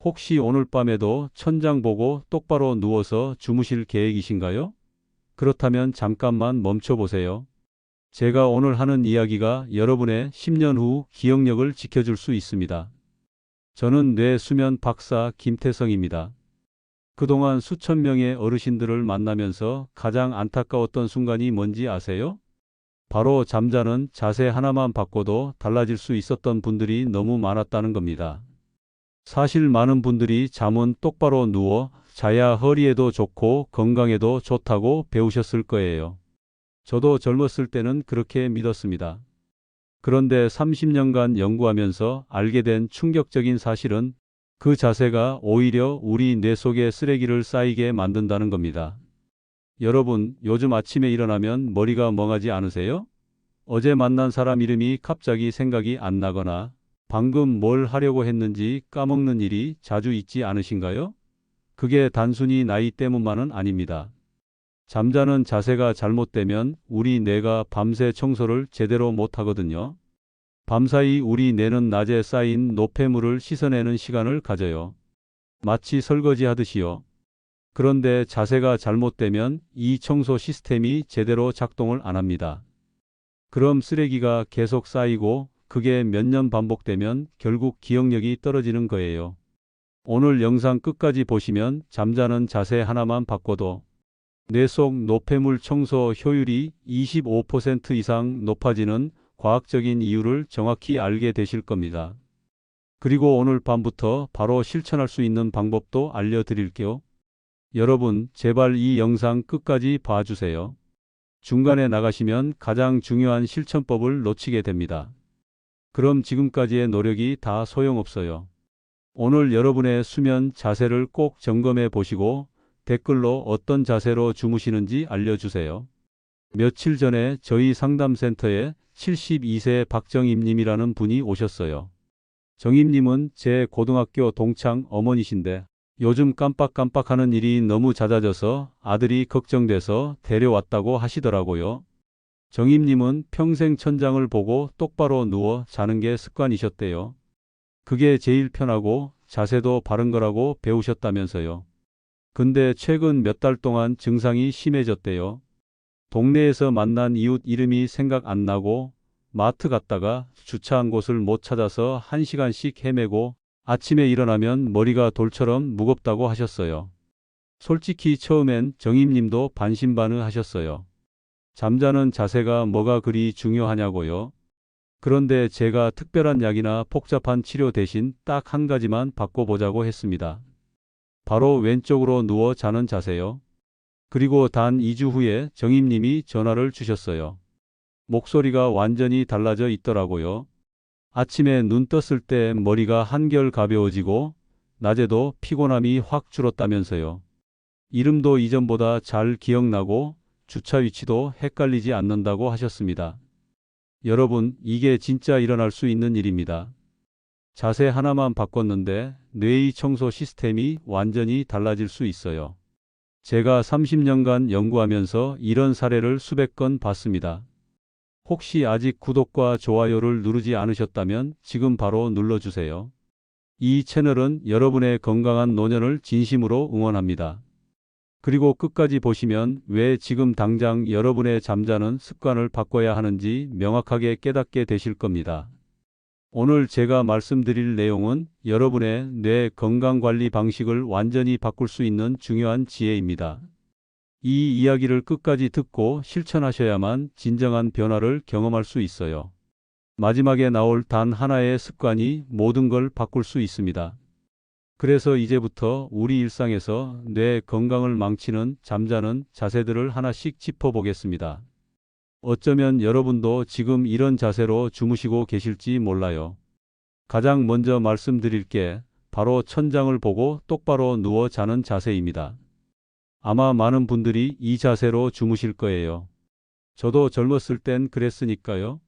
혹시 오늘 밤에도 천장 보고 똑바로 누워서 주무실 계획이신가요? 그렇다면 잠깐만 멈춰 보세요. 제가 오늘 하는 이야기가 여러분의 10년 후 기억력을 지켜줄 수 있습니다. 저는 뇌 수면 박사 김태성입니다. 그동안 수천 명의 어르신들을 만나면서 가장 안타까웠던 순간이 뭔지 아세요? 바로 잠자는 자세 하나만 바꿔도 달라질 수 있었던 분들이 너무 많았다는 겁니다. 사실 많은 분들이 잠은 똑바로 누워 자야 허리에도 좋고 건강에도 좋다고 배우셨을 거예요. 저도 젊었을 때는 그렇게 믿었습니다. 그런데 30년간 연구하면서 알게 된 충격적인 사실은 그 자세가 오히려 우리 뇌 속에 쓰레기를 쌓이게 만든다는 겁니다. 여러분, 요즘 아침에 일어나면 머리가 멍하지 않으세요? 어제 만난 사람 이름이 갑자기 생각이 안 나거나 방금 뭘 하려고 했는지 까먹는 일이 자주 있지 않으신가요? 그게 단순히 나이 때문만은 아닙니다. 잠자는 자세가 잘못되면 우리 뇌가 밤새 청소를 제대로 못하거든요. 밤사이 우리 뇌는 낮에 쌓인 노폐물을 씻어내는 시간을 가져요. 마치 설거지 하듯이요. 그런데 자세가 잘못되면 이 청소 시스템이 제대로 작동을 안 합니다. 그럼 쓰레기가 계속 쌓이고 그게 몇 년 반복되면 결국 기억력이 떨어지는 거예요. 오늘 영상 끝까지 보시면 잠자는 자세 하나만 바꿔도 뇌 속 노폐물 청소 효율이 25% 이상 높아지는 과학적인 이유를 정확히 알게 되실 겁니다. 그리고 오늘 밤부터 바로 실천할 수 있는 방법도 알려드릴게요. 여러분, 제발 이 영상 끝까지 봐주세요. 중간에 나가시면 가장 중요한 실천법을 놓치게 됩니다. 그럼 지금까지의 노력이 다 소용없어요. 오늘 여러분의 수면 자세를 꼭 점검해 보시고 댓글로 어떤 자세로 주무시는지 알려주세요. 며칠 전에 저희 상담센터에 72세 박정임님이라는 분이 오셨어요. 정임님은 제 고등학교 동창 어머니신데 요즘 깜빡깜빡하는 일이 너무 잦아져서 아들이 걱정돼서 데려왔다고 하시더라고요. 정임님은 평생 천장을 보고 똑바로 누워 자는 게 습관이셨대요. 그게 제일 편하고 자세도 바른 거라고 배우셨다면서요. 근데 최근 몇 달 동안 증상이 심해졌대요. 동네에서 만난 이웃 이름이 생각 안 나고 마트 갔다가 주차한 곳을 못 찾아서 1시간씩 헤매고 아침에 일어나면 머리가 돌처럼 무겁다고 하셨어요. 솔직히 처음엔 정임님도 반신반의하셨어요. 잠자는 자세가 뭐가 그리 중요하냐고요. 그런데 제가 특별한 약이나 복잡한 치료 대신 딱 한 가지만 바꿔보자고 했습니다. 바로 왼쪽으로 누워 자는 자세요. 그리고 단 2주 후에 정임님이 전화를 주셨어요. 목소리가 완전히 달라져 있더라고요. 아침에 눈 떴을 때 머리가 한결 가벼워지고 낮에도 피곤함이 확 줄었다면서요. 이름도 이전보다 잘 기억나고 주차 위치도 헷갈리지 않는다고 하셨습니다. 여러분, 이게 진짜 일어날 수 있는 일입니다. 자세 하나만 바꿨는데 뇌의 청소 시스템이 완전히 달라질 수 있어요. 제가 30년간 연구하면서 이런 사례를 수백 건 봤습니다. 혹시 아직 구독과 좋아요를 누르지 않으셨다면 지금 바로 눌러주세요. 이 채널은 여러분의 건강한 노년을 진심으로 응원합니다. 그리고 끝까지 보시면 왜 지금 당장 여러분의 잠자는 습관을 바꿔야 하는지 명확하게 깨닫게 되실 겁니다. 오늘 제가 말씀드릴 내용은 여러분의 뇌 건강관리 방식을 완전히 바꿀 수 있는 중요한 지혜입니다. 이 이야기를 끝까지 듣고 실천하셔야만 진정한 변화를 경험할 수 있어요. 마지막에 나올 단 하나의 습관이 모든 걸 바꿀 수 있습니다. 그래서 이제부터 우리 일상에서 뇌 건강을 망치는 잠자는 자세들을 하나씩 짚어보겠습니다. 어쩌면 여러분도 지금 이런 자세로 주무시고 계실지 몰라요. 가장 먼저 말씀드릴 게 바로 천장을 보고 똑바로 누워 자는 자세입니다. 아마 많은 분들이 이 자세로 주무실 거예요. 저도 젊었을 땐 그랬으니까요.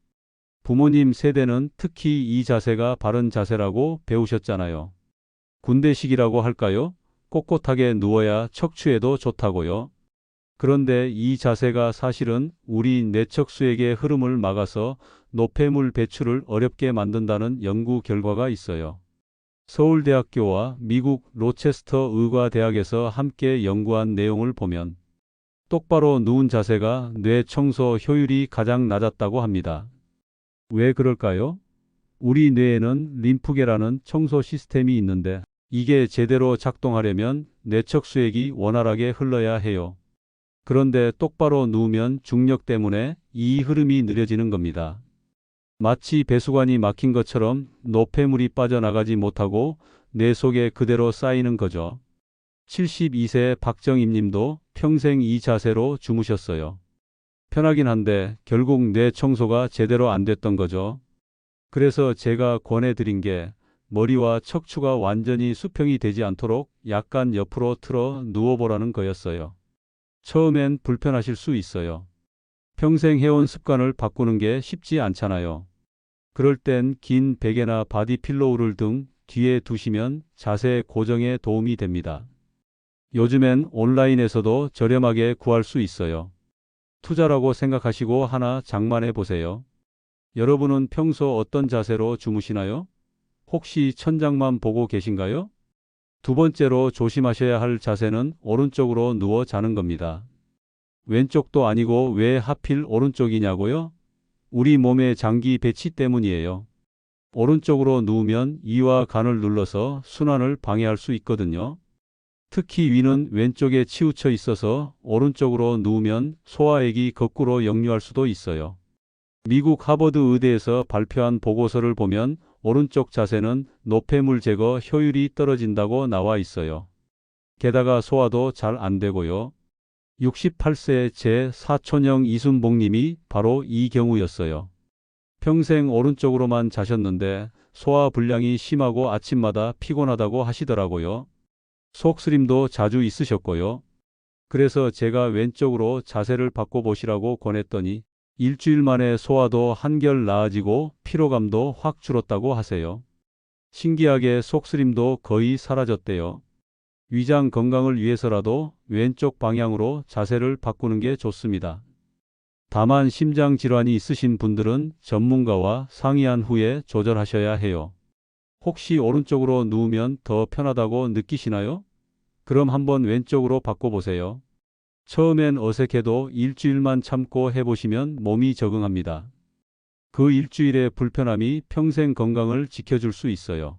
부모님 세대는 특히 이 자세가 바른 자세라고 배우셨잖아요. 군대식이라고 할까요? 꼿꼿하게 누워야 척추에도 좋다고요. 그런데 이 자세가 사실은 우리 뇌척수액의 흐름을 막아서 노폐물 배출을 어렵게 만든다는 연구 결과가 있어요. 서울대학교와 미국 로체스터 의과대학에서 함께 연구한 내용을 보면 똑바로 누운 자세가 뇌 청소 효율이 가장 낮았다고 합니다. 왜 그럴까요? 우리 뇌에는 림프계라는 청소 시스템이 있는데 이게 제대로 작동하려면 뇌척수액이 원활하게 흘러야 해요. 그런데 똑바로 누우면 중력 때문에 이 흐름이 느려지는 겁니다. 마치 배수관이 막힌 것처럼 노폐물이 빠져나가지 못하고 뇌 속에 그대로 쌓이는 거죠. 72세 박정임 님도 평생 이 자세로 주무셨어요. 편하긴 한데 결국 뇌 청소가 제대로 안 됐던 거죠. 그래서 제가 권해드린 게 머리와 척추가 완전히 수평이 되지 않도록 약간 옆으로 틀어 누워보라는 거였어요. 처음엔 불편하실 수 있어요. 평생 해온 습관을 바꾸는 게 쉽지 않잖아요. 그럴 땐 긴 베개나 바디필로우를 등 뒤에 두시면 자세 고정에 도움이 됩니다. 요즘엔 온라인에서도 저렴하게 구할 수 있어요. 투자라고 생각하시고 하나 장만해 보세요. 여러분은 평소 어떤 자세로 주무시나요? 혹시 천장만 보고 계신가요? 두 번째로 조심하셔야 할 자세는 오른쪽으로 누워 자는 겁니다. 왼쪽도 아니고 왜 하필 오른쪽이냐고요? 우리 몸의 장기 배치 때문이에요. 오른쪽으로 누우면 이와 간을 눌러서 순환을 방해할 수 있거든요. 특히 위는 왼쪽에 치우쳐 있어서 오른쪽으로 누우면 소화액이 거꾸로 역류할 수도 있어요. 미국 하버드 의대에서 발표한 보고서를 보면 오른쪽 자세는 노폐물 제거 효율이 떨어진다고 나와 있어요. 게다가 소화도 잘 안 되고요. 68세 제 사촌형 이순복 님이 바로 이 경우였어요. 평생 오른쪽으로만 자셨는데 소화 불량이 심하고 아침마다 피곤하다고 하시더라고요. 속쓰림도 자주 있으셨고요. 그래서 제가 왼쪽으로 자세를 바꿔보시라고 권했더니 일주일 만에 소화도 한결 나아지고 피로감도 확 줄었다고 하세요. 신기하게 속쓰림도 거의 사라졌대요. 위장 건강을 위해서라도 왼쪽 방향으로 자세를 바꾸는 게 좋습니다. 다만 심장 질환이 있으신 분들은 전문가와 상의한 후에 조절하셔야 해요. 혹시 오른쪽으로 누우면 더 편하다고 느끼시나요? 그럼 한번 왼쪽으로 바꿔보세요. 처음엔 어색해도 일주일만 참고 해보시면 몸이 적응합니다. 그 일주일의 불편함이 평생 건강을 지켜줄 수 있어요.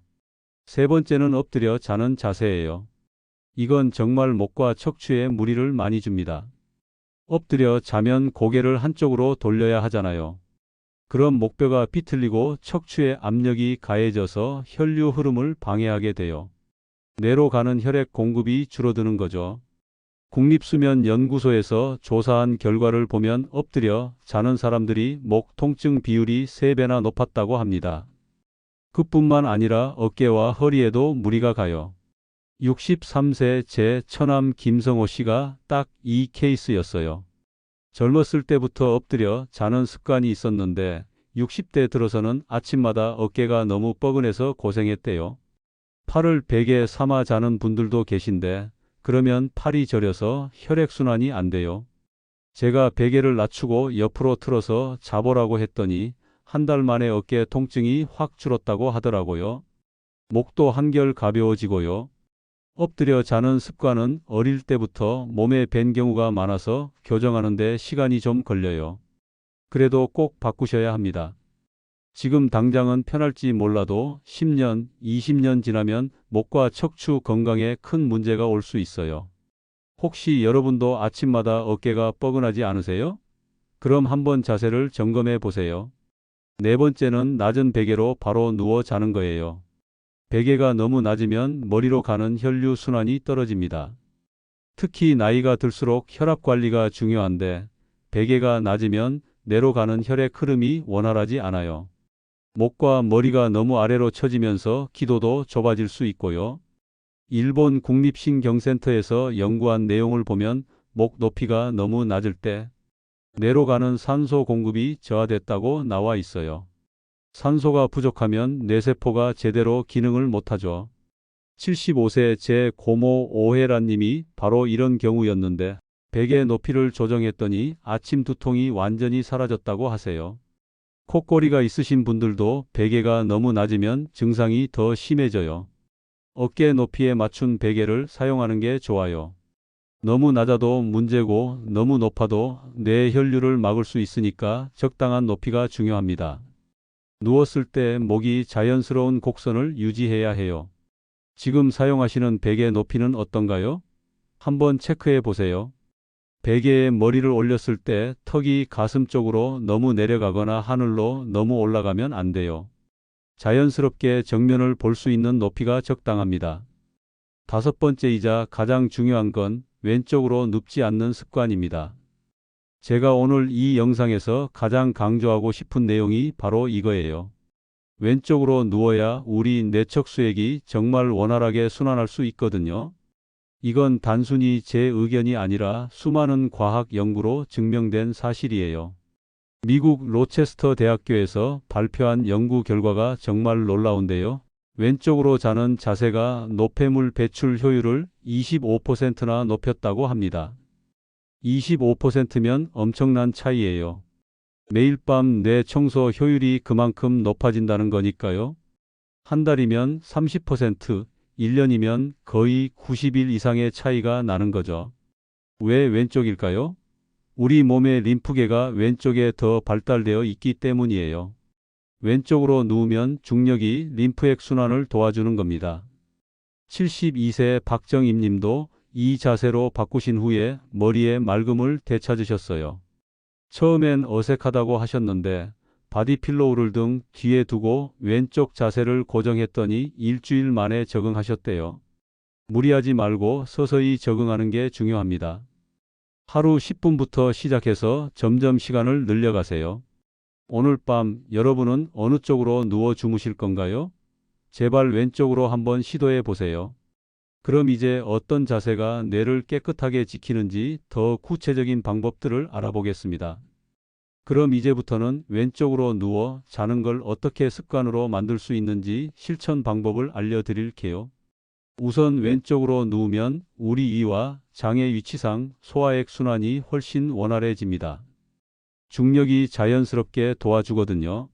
세 번째는 엎드려 자는 자세예요. 이건 정말 목과 척추에 무리를 많이 줍니다. 엎드려 자면 고개를 한쪽으로 돌려야 하잖아요. 그럼 목뼈가 비틀리고 척추에 압력이 가해져서 혈류 흐름을 방해하게 돼요. 뇌로 가는 혈액 공급이 줄어드는 거죠. 국립수면연구소에서 조사한 결과를 보면 엎드려 자는 사람들이 목 통증 비율이 3배나 높았다고 합니다. 그뿐만 아니라 어깨와 허리에도 무리가 가요. 63세 제 처남 김성호 씨가 딱 이 케이스였어요. 젊었을 때부터 엎드려 자는 습관이 있었는데 60대 들어서는 아침마다 어깨가 너무 뻐근해서 고생했대요. 팔을 베개 삼아 자는 분들도 계신데 그러면 팔이 저려서 혈액순환이 안 돼요. 제가 베개를 낮추고 옆으로 틀어서 자보라고 했더니 한 달 만에 어깨 통증이 확 줄었다고 하더라고요. 목도 한결 가벼워지고요. 엎드려 자는 습관은 어릴 때부터 몸에 밴 경우가 많아서 교정하는 데 시간이 좀 걸려요. 그래도 꼭 바꾸셔야 합니다. 지금 당장은 편할지 몰라도 10년, 20년 지나면 목과 척추 건강에 큰 문제가 올 수 있어요. 혹시 여러분도 아침마다 어깨가 뻐근하지 않으세요? 그럼 한번 자세를 점검해 보세요. 네 번째는 낮은 베개로 바로 누워 자는 거예요. 베개가 너무 낮으면 머리로 가는 혈류 순환이 떨어집니다. 특히 나이가 들수록 혈압 관리가 중요한데 베개가 낮으면 뇌로 가는 혈액 흐름이 원활하지 않아요. 목과 머리가 너무 아래로 처지면서 기도도 좁아질 수 있고요. 일본 국립신경센터에서 연구한 내용을 보면 목 높이가 너무 낮을 때 뇌로 가는 산소 공급이 저하됐다고 나와 있어요. 산소가 부족하면 뇌세포가 제대로 기능을 못하죠. 75세 제 고모 오혜란 님이 바로 이런 경우였는데 베개 높이를 조정했더니 아침 두통이 완전히 사라졌다고 하세요. 콧꼬리가 있으신 분들도 베개가 너무 낮으면 증상이 더 심해져요. 어깨 높이에 맞춘 베개를 사용하는 게 좋아요. 너무 낮아도 문제고 너무 높아도 뇌 혈류를 막을 수 있으니까 적당한 높이가 중요합니다. 누웠을 때 목이 자연스러운 곡선을 유지해야 해요. 지금 사용하시는 베개 높이는 어떤가요? 한번 체크해 보세요. 베개에 머리를 올렸을 때 턱이 가슴 쪽으로 너무 내려가거나 하늘로 너무 올라가면 안 돼요. 자연스럽게 정면을 볼 수 있는 높이가 적당합니다. 다섯 번째이자 가장 중요한 건 왼쪽으로 눕지 않는 습관입니다. 제가 오늘 이 영상에서 가장 강조하고 싶은 내용이 바로 이거예요. 왼쪽으로 누워야 우리 뇌척수액이 정말 원활하게 순환할 수 있거든요. 이건 단순히 제 의견이 아니라 수많은 과학 연구로 증명된 사실이에요. 미국 로체스터 대학교에서 발표한 연구 결과가 정말 놀라운데요. 왼쪽으로 자는 자세가 노폐물 배출 효율을 25%나 높였다고 합니다. 25%면 엄청난 차이예요. 매일 밤 뇌 청소 효율이 그만큼 높아진다는 거니까요. 한 달이면 30%, 1년이면 거의 90일 이상의 차이가 나는 거죠. 왜 왼쪽일까요? 우리 몸의 림프계가 왼쪽에 더 발달되어 있기 때문이에요. 왼쪽으로 누우면 중력이 림프액 순환을 도와주는 겁니다. 72세 박정임 님도 이 자세로 바꾸신 후에 머리에 맑음을 되찾으셨어요. 처음엔 어색하다고 하셨는데 바디필로우를 등 뒤에 두고 왼쪽 자세를 고정했더니 일주일 만에 적응하셨대요. 무리하지 말고 서서히 적응하는 게 중요합니다. 하루 10분부터 시작해서 점점 시간을 늘려가세요. 오늘 밤 여러분은 어느 쪽으로 누워 주무실 건가요? 제발 왼쪽으로 한번 시도해 보세요. 그럼 이제 어떤 자세가 뇌를 깨끗하게 지키는지 더 구체적인 방법들을 알아보겠습니다. 그럼 이제부터는 왼쪽으로 누워 자는 걸 어떻게 습관으로 만들 수 있는지 실천 방법을 알려드릴게요. 우선 왼쪽으로 누우면 우리 위와 장의 위치상 소화액 순환이 훨씬 원활해집니다. 중력이 자연스럽게 도와주거든요.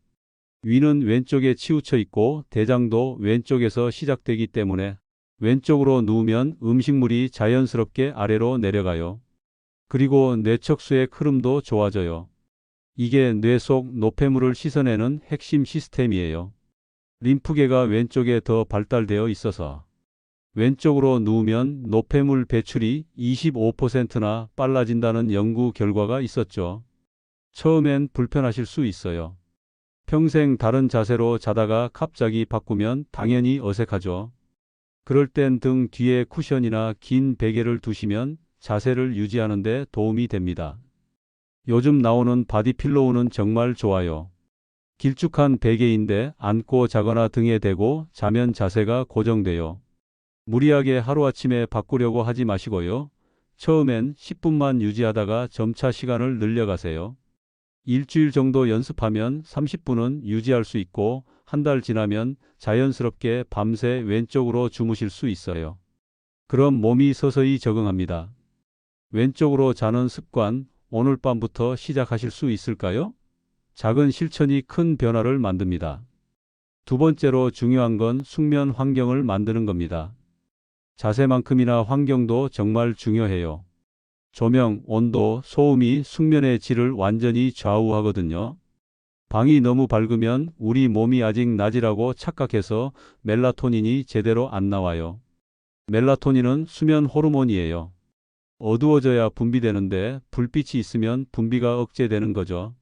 위는 왼쪽에 치우쳐 있고 대장도 왼쪽에서 시작되기 때문에 왼쪽으로 누우면 음식물이 자연스럽게 아래로 내려가요. 그리고 뇌척수의 흐름도 좋아져요. 이게 뇌 속 노폐물을 씻어내는 핵심 시스템이에요. 림프계가 왼쪽에 더 발달되어 있어서 왼쪽으로 누우면 노폐물 배출이 25%나 빨라진다는 연구 결과가 있었죠. 처음엔 불편하실 수 있어요. 평생 다른 자세로 자다가 갑자기 바꾸면 당연히 어색하죠. 그럴 땐 등 뒤에 쿠션이나 긴 베개를 두시면 자세를 유지하는 데 도움이 됩니다. 요즘 나오는 바디필로우는 정말 좋아요. 길쭉한 베개인데 안고 자거나 등에 대고 자면 자세가 고정돼요. 무리하게 하루아침에 바꾸려고 하지 마시고요. 처음엔 10분만 유지하다가 점차 시간을 늘려가세요. 일주일 정도 연습하면 30분은 유지할 수 있고 한 달 지나면 자연스럽게 밤새 왼쪽으로 주무실 수 있어요. 그럼 몸이 서서히 적응합니다. 왼쪽으로 자는 습관, 오늘 밤부터 시작하실 수 있을까요? 작은 실천이 큰 변화를 만듭니다. 두 번째로 중요한 건 숙면 환경을 만드는 겁니다. 자세만큼이나 환경도 정말 중요해요. 조명, 온도, 소음이 숙면의 질을 완전히 좌우하거든요. 방이 너무 밝으면 우리 몸이 아직 낮이라고 착각해서 멜라토닌이 제대로 안 나와요. 멜라토닌은 수면 호르몬이에요. 어두워져야 분비되는데 불빛이 있으면 분비가 억제되는 거죠.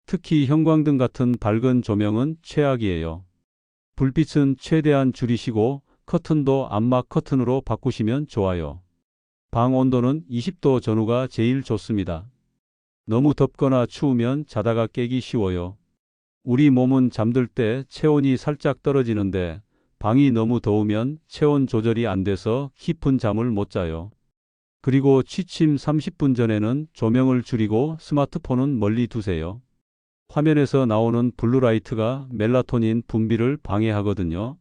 특히 형광등 같은 밝은 조명은 최악이에요. 불빛은 최대한 줄이시고 커튼도 암막 커튼으로 바꾸시면 좋아요. 방 온도는 20도 전후가 제일 좋습니다. 너무 덥거나 추우면 자다가 깨기 쉬워요. 우리 몸은 잠들 때 체온이 살짝 떨어지는데 방이 너무 더우면 체온 조절이 안 돼서 깊은 잠을 못 자요. 그리고 취침 30분 전에는 조명을 줄이고 스마트폰은 멀리 두세요. 화면에서 나오는 블루라이트가 멜라토닌 분비를 방해하거든요.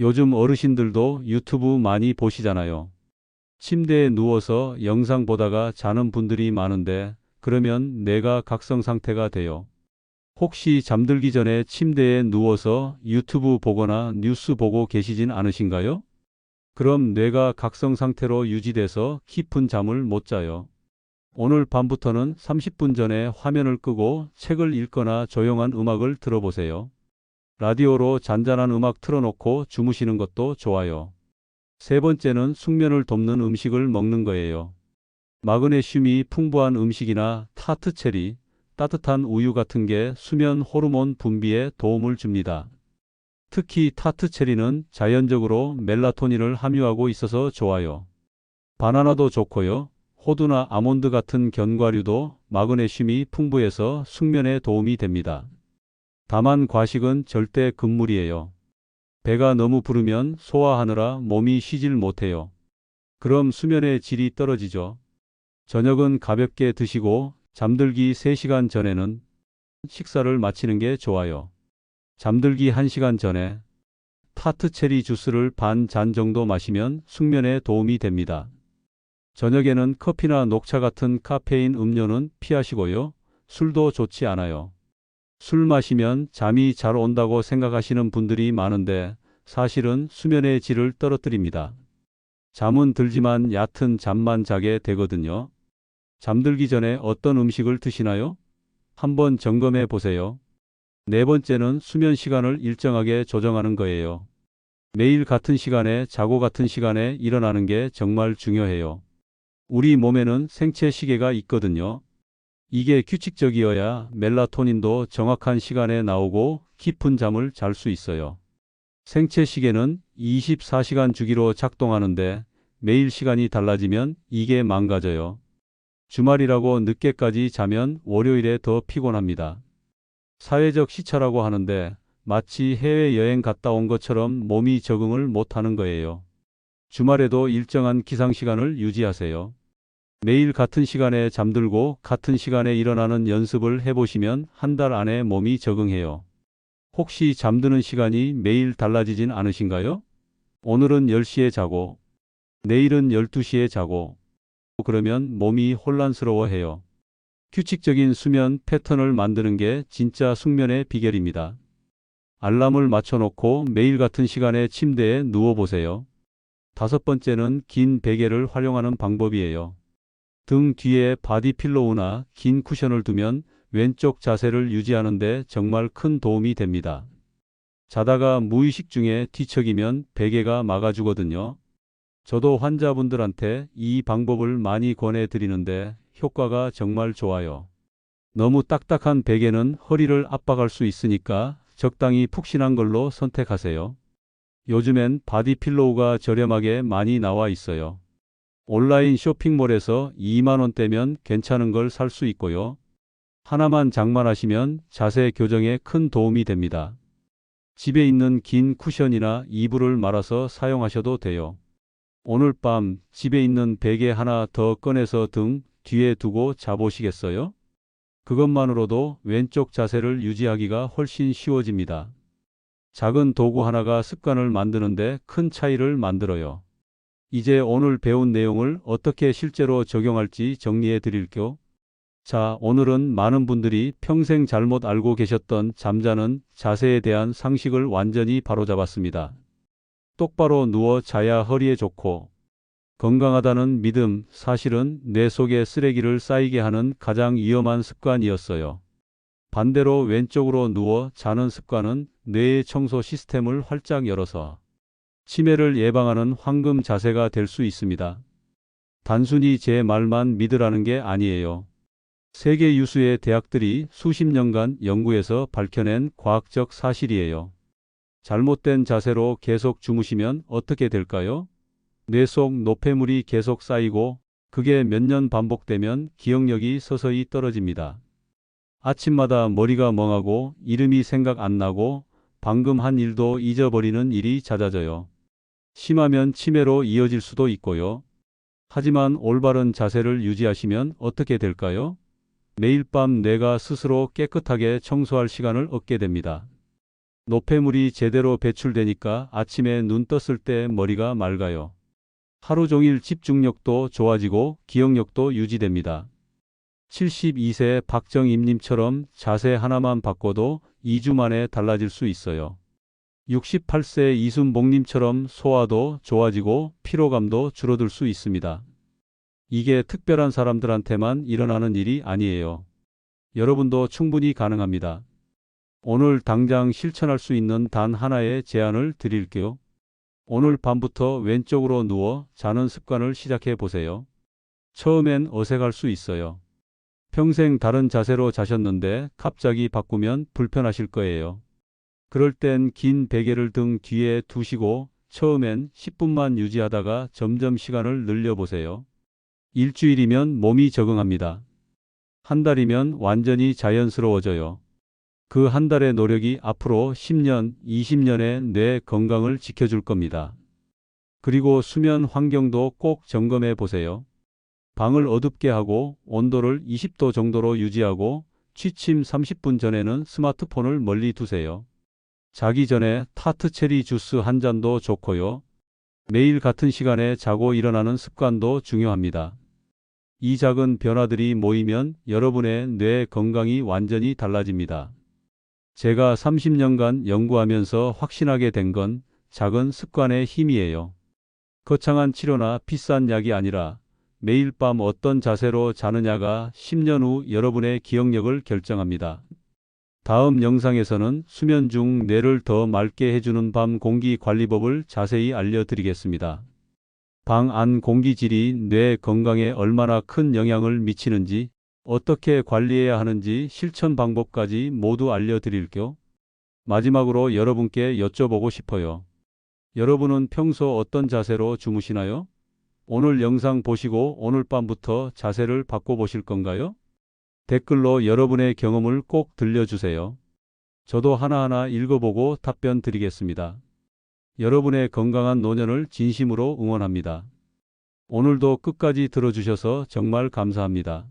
요즘 어르신들도 유튜브 많이 보시잖아요. 침대에 누워서 영상 보다가 자는 분들이 많은데 그러면 뇌가 각성 상태가 돼요. 혹시 잠들기 전에 침대에 누워서 유튜브 보거나 뉴스 보고 계시진 않으신가요? 그럼 뇌가 각성 상태로 유지돼서 깊은 잠을 못 자요. 오늘 밤부터는 30분 전에 화면을 끄고 책을 읽거나 조용한 음악을 들어보세요. 라디오로 잔잔한 음악 틀어놓고 주무시는 것도 좋아요. 세 번째는 숙면을 돕는 음식을 먹는 거예요. 마그네슘이 풍부한 음식이나 타트 체리, 따뜻한 우유 같은 게 수면 호르몬 분비에 도움을 줍니다. 특히 타트 체리는 자연적으로 멜라토닌을 함유하고 있어서 좋아요. 바나나도 좋고요. 호두나 아몬드 같은 견과류도 마그네슘이 풍부해서 숙면에 도움이 됩니다. 다만 과식은 절대 금물이에요. 배가 너무 부르면 소화하느라 몸이 쉬질 못해요. 그럼 수면의 질이 떨어지죠. 저녁은 가볍게 드시고 잠들기 3시간 전에는 식사를 마치는 게 좋아요. 잠들기 1시간 전에 타트 체리 주스를 반 잔 정도 마시면 숙면에 도움이 됩니다. 저녁에는 커피나 녹차 같은 카페인 음료는 피하시고요. 술도 좋지 않아요. 술 마시면 잠이 잘 온다고 생각하시는 분들이 많은데 사실은 수면의 질을 떨어뜨립니다. 잠은 들지만 얕은 잠만 자게 되거든요. 잠들기 전에 어떤 음식을 드시나요? 한번 점검해 보세요. 네 번째는 수면 시간을 일정하게 조정하는 거예요. 매일 같은 시간에 자고 같은 시간에 일어나는 게 정말 중요해요. 우리 몸에는 생체 시계가 있거든요. 이게 규칙적이어야 멜라토닌도 정확한 시간에 나오고 깊은 잠을 잘 수 있어요. 생체 시계는 24시간 주기로 작동하는데 매일 시간이 달라지면 이게 망가져요. 주말이라고 늦게까지 자면 월요일에 더 피곤합니다. 사회적 시차라고 하는데 마치 해외여행 갔다 온 것처럼 몸이 적응을 못하는 거예요. 주말에도 일정한 기상시간을 유지하세요. 매일 같은 시간에 잠들고 같은 시간에 일어나는 연습을 해보시면 한 달 안에 몸이 적응해요. 혹시 잠드는 시간이 매일 달라지진 않으신가요? 오늘은 10시에 자고 내일은 12시에 자고 그러면 몸이 혼란스러워해요. 규칙적인 수면 패턴을 만드는 게 진짜 숙면의 비결입니다. 알람을 맞춰놓고 매일 같은 시간에 침대에 누워보세요. 다섯 번째는 긴 베개를 활용하는 방법이에요. 등 뒤에 바디필로우나 긴 쿠션을 두면 왼쪽 자세를 유지하는 데 정말 큰 도움이 됩니다. 자다가 무의식 중에 뒤척이면 베개가 막아주거든요. 저도 환자분들한테 이 방법을 많이 권해드리는데 효과가 정말 좋아요. 너무 딱딱한 베개는 허리를 압박할 수 있으니까 적당히 푹신한 걸로 선택하세요. 요즘엔 바디필로우가 저렴하게 많이 나와 있어요. 온라인 쇼핑몰에서 2만 원대면 괜찮은 걸 살 수 있고요. 하나만 장만하시면 자세 교정에 큰 도움이 됩니다. 집에 있는 긴 쿠션이나 이불을 말아서 사용하셔도 돼요. 오늘 밤 집에 있는 베개 하나 더 꺼내서 등 뒤에 두고 자보시겠어요? 그것만으로도 왼쪽 자세를 유지하기가 훨씬 쉬워집니다. 작은 도구 하나가 습관을 만드는데 큰 차이를 만들어요. 이제 오늘 배운 내용을 어떻게 실제로 적용할지 정리해 드릴게요. 자, 오늘은 많은 분들이 평생 잘못 알고 계셨던 잠자는 자세에 대한 상식을 완전히 바로잡았습니다. 똑바로 누워 자야 허리에 좋고 건강하다는 믿음, 사실은 뇌 속에 쓰레기를 쌓이게 하는 가장 위험한 습관이었어요. 반대로 왼쪽으로 누워 자는 습관은 뇌의 청소 시스템을 활짝 열어서 치매를 예방하는 황금 자세가 될 수 있습니다. 단순히 제 말만 믿으라는 게 아니에요. 세계 유수의 대학들이 수십 년간 연구해서 밝혀낸 과학적 사실이에요. 잘못된 자세로 계속 주무시면 어떻게 될까요? 뇌 속 노폐물이 계속 쌓이고 그게 몇 년 반복되면 기억력이 서서히 떨어집니다. 아침마다 머리가 멍하고 이름이 생각 안 나고 방금 한 일도 잊어버리는 일이 잦아져요. 심하면 치매로 이어질 수도 있고요. 하지만 올바른 자세를 유지하시면 어떻게 될까요? 매일 밤 뇌가 스스로 깨끗하게 청소할 시간을 얻게 됩니다. 노폐물이 제대로 배출되니까 아침에 눈 떴을 때 머리가 맑아요. 하루 종일 집중력도 좋아지고 기억력도 유지됩니다. 72세 박정임님처럼 자세 하나만 바꿔도 2주 만에 달라질 수 있어요. 68세 이순복님처럼 소화도 좋아지고 피로감도 줄어들 수 있습니다. 이게 특별한 사람들한테만 일어나는 일이 아니에요. 여러분도 충분히 가능합니다. 오늘 당장 실천할 수 있는 단 하나의 제안을 드릴게요. 오늘 밤부터 왼쪽으로 누워 자는 습관을 시작해 보세요. 처음엔 어색할 수 있어요. 평생 다른 자세로 자셨는데 갑자기 바꾸면 불편하실 거예요. 그럴 땐 긴 베개를 등 뒤에 두시고 처음엔 10분만 유지하다가 점점 시간을 늘려보세요. 일주일이면 몸이 적응합니다. 한 달이면 완전히 자연스러워져요. 그 한 달의 노력이 앞으로 10년, 20년의 뇌 건강을 지켜줄 겁니다. 그리고 수면 환경도 꼭 점검해 보세요. 방을 어둡게 하고 온도를 20도 정도로 유지하고 취침 30분 전에는 스마트폰을 멀리 두세요. 자기 전에 타트 체리 주스 한 잔도 좋고요. 매일 같은 시간에 자고 일어나는 습관도 중요합니다. 이 작은 변화들이 모이면 여러분의 뇌 건강이 완전히 달라집니다. 제가 30년간 연구하면서 확신하게 된 건 작은 습관의 힘이에요. 거창한 치료나 비싼 약이 아니라 매일 밤 어떤 자세로 자느냐가 10년 후 여러분의 기억력을 결정합니다. 다음 영상에서는 수면 중 뇌를 더 맑게 해주는 밤 공기 관리법을 자세히 알려드리겠습니다. 방 안 공기질이 뇌 건강에 얼마나 큰 영향을 미치는지, 어떻게 관리해야 하는지 실천 방법까지 모두 알려드릴게요. 마지막으로 여러분께 여쭤보고 싶어요. 여러분은 평소 어떤 자세로 주무시나요? 오늘 영상 보시고 오늘 밤부터 자세를 바꿔보실 건가요? 댓글로 여러분의 경험을 꼭 들려주세요. 저도 하나하나 읽어보고 답변 드리겠습니다. 여러분의 건강한 노년을 진심으로 응원합니다. 오늘도 끝까지 들어주셔서 정말 감사합니다.